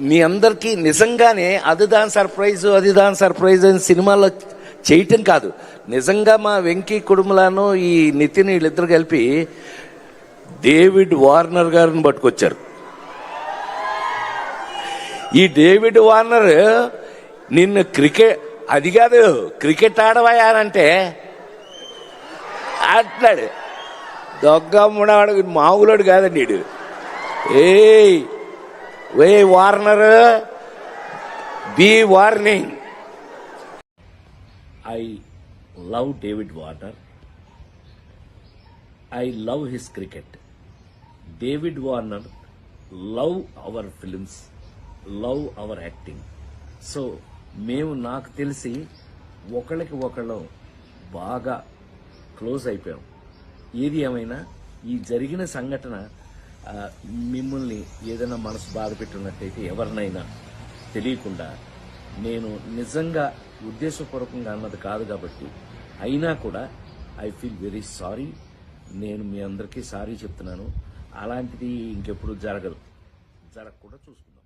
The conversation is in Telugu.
మీ అందరికీ నిజంగానే అది దాని సర్ప్రైజ్ అని సినిమాలో చేయటం కాదు, నిజంగా మా వెంకీ కుటుంబలను ఈ నితిన్ వీళ్ళిద్దరు కలిపి డేవిడ్ వార్నర్ గారిని పట్టుకొచ్చారు. ఈ డేవిడ్ వార్నర్ నిన్ను అది కాదు క్రికెట్ ఆడవాయానంటే ఆట్లాడు. దొగ్గమ్మడాడు మామూలుడు కాదండి వీడు. ఏ Warner, be warning. I love David Warner. I love his cricket. David Warner love our films, love our acting. So మేము నాకు తెలిసి ఒకళ్ళకి ఒకళ్ళం బాగా క్లోజ్ అయిపోయాం. ఏది ఏమైనా ఈ జరిగిన సంఘటన మిమ్మల్ని ఏదైనా మనసు బాధ పెట్టున్నట్టయితే ఎవరినైనా తెలియకుండా, నేను నిజంగా ఉద్దేశపూర్వకంగా అన్నది కాదు కాబట్టి, అయినా కూడా ఐ ఫీల్ వెరీ సారీ. నేను మీ అందరికీ సారీ చెప్తున్నాను. అలాంటిది ఇంకెప్పుడు జరగకుండా చూసుకుందాం.